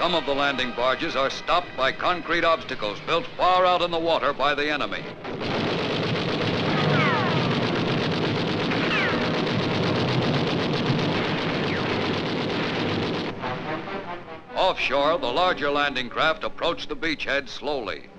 Some of the landing barges are stopped by concrete obstacles built far out in the water by the enemy. Offshore, the larger landing craft approach the beachhead slowly.